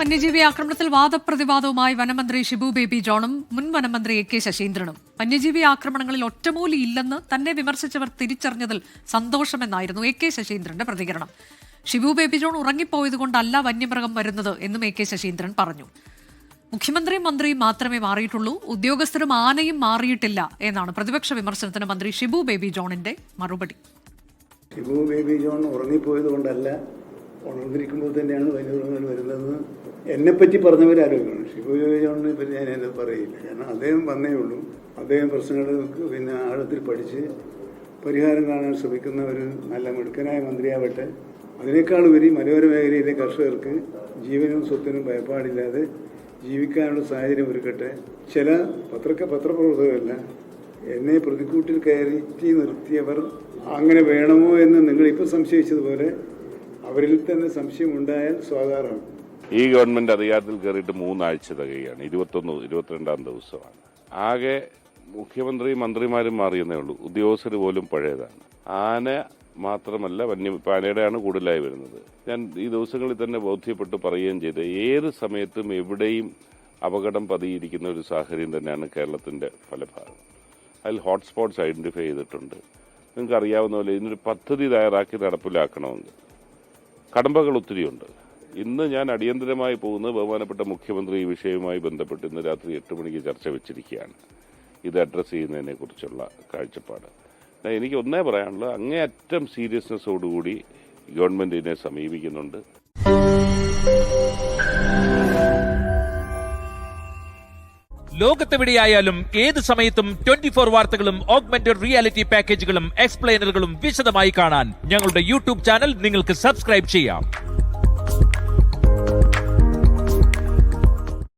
വന്യജീവി ആക്രമണത്തിൽ വാദപ്രതിവാദവുമായി വനമന്ത്രി ഷിബു ബേബി ജോണും മുൻ വനമന്ത്രി എ കെ ശശീന്ദ്രനും. വന്യജീവി ആക്രമണങ്ങളിൽ ഒറ്റമൂലി ഇല്ലെന്ന് തന്നെ വിമർശിച്ചവർ തിരിച്ചറിഞ്ഞതിൽ സന്തോഷമെന്നായിരുന്നു എ കെ ശശീന്ദ്രന്റെ പ്രതികരണം. ഷിബു ബേബി ജോൺ ഉറങ്ങിപ്പോയതുകൊണ്ടല്ല വന്യമൃഗം വരുന്നത് എന്നും എ കെ ശശീന്ദ്രൻ പറഞ്ഞു. മുഖ്യമന്ത്രിയും മന്ത്രിയും മാത്രമേ മാറിയിട്ടുള്ളൂ, ഉദ്യോഗസ്ഥരും ആനയും മാറിയിട്ടില്ല എന്നാണ് പ്രതിപക്ഷ വിമർശനത്തിന് മന്ത്രി ഷിബു ബേബി ജോണിന്റെ മറുപടി. ഷിബു ബേബി ജോൺ ഉറങ്ങിപ്പോയത് കൊണ്ടല്ല, ഉണർന്നിരിക്കുമ്പോൾ തന്നെയാണ് വന്യമൃഗങ്ങൾ വരുന്നതെന്ന് എന്നെപ്പറ്റി പറഞ്ഞവരാരോഗ്യമാണ്. ഷിബു ബേബി ജോണിനെ പറ്റി ഞാൻ എന്നെ പറയില്ല. കാരണം അദ്ദേഹം വന്നേ ഉള്ളൂ. അദ്ദേഹം പ്രശ്നങ്ങൾക്ക് ആഴത്തിൽ പഠിച്ച് പരിഹാരം കാണാൻ ശ്രമിക്കുന്ന ഒരു നല്ല മിടുക്കനായ മന്ത്രിയാവട്ടെ. അതിനേക്കാൾ ഉപരി മലയോര മേഖലയിലെ കർഷകർക്ക് ജീവനും സ്വത്തിനും ഭയപ്പാടില്ലാതെ ജീവിക്കാനുള്ള സാഹചര്യം ഒരുക്കട്ടെ. ചില പത്രപ്രവർത്തകരല്ല, എന്നെ പ്രതിക്കൂട്ടിൽ കയറ്റി നിർത്തിയവർ അങ്ങനെ വേണമോ എന്ന് നിങ്ങളിപ്പോൾ സംശയിച്ചതുപോലെ അവരിൽ തന്നെ സംശയം ഉണ്ടായാൽ സ്വാഗതമാണ്. ഈ ഗവൺമെന്റ് അധികാരത്തിൽ കയറിയിട്ട് 3 ആഴ്ച തികയാണ്. 22-22 ദിവസമാണ്. ആകെ മുഖ്യമന്ത്രിയും മന്ത്രിമാരും മാറിയെന്നേ ഉള്ളൂ. ഉദ്യോഗസ്ഥർ പോലും പഴയതാണ്. ആന മാത്രമല്ല, ആനയുടെയാണ് കൂടുതലായി വരുന്നത്. ഞാൻ ഈ ദിവസങ്ങളിൽ തന്നെ ബോധ്യപ്പെട്ട് പറയുകയും ചെയ്ത്, ഏത് സമയത്തും എവിടെയും അപകടം പതിയിരിക്കുന്ന ഒരു സാഹചര്യം തന്നെയാണ് കേരളത്തിന്റെ പല ഭാഗം. അതിൽ ഹോട്ട്സ്പോട്ട്സ് ഐഡന്റിഫൈ ചെയ്തിട്ടുണ്ട്. നിങ്ങൾക്ക് അറിയാവുന്ന പോലെ ഇതിനൊരു പദ്ധതി തയ്യാറാക്കി നടപ്പിലാക്കണമെങ്കിൽ കടമ്പകൾ ഒത്തിരിയുണ്ട്. ഇന്ന് ഞാൻ അടിയന്തരമായി പോകുന്നത് ബഹുമാനപ്പെട്ട മുഖ്യമന്ത്രി ഈ വിഷയവുമായി ബന്ധപ്പെട്ട് ഇന്ന് രാത്രി 8 മണിക്ക് ചർച്ച വെച്ചിരിക്കുകയാണ്. ഇത് അഡ്രസ്സ് ചെയ്യുന്നതിനെ കുറിച്ചുള്ള കാഴ്ചപ്പാട്. എനിക്ക് ഒന്നേ പറയാനുള്ളത്, അങ്ങേയറ്റം സീരിയസ്നെസ്സോടുകൂടി ഗവൺമെന്റ് ഇതിനെ സമീപിക്കുന്നുണ്ട്. ലോകത്തെവിടെയായാലും ഏത് സമയത്തും 24 വാർത്തകളും ഓഗ്മെന്റഡ് റിയാലിറ്റി പാക്കേജുകളും എക്സ്പ്ലെയിനറുകളും വിശദമായി കാണാൻ ഞങ്ങളുടെ യൂട്യൂബ് ചാനൽ നിങ്ങൾക്ക് സബ്സ്ക്രൈബ് ചെയ്യാം.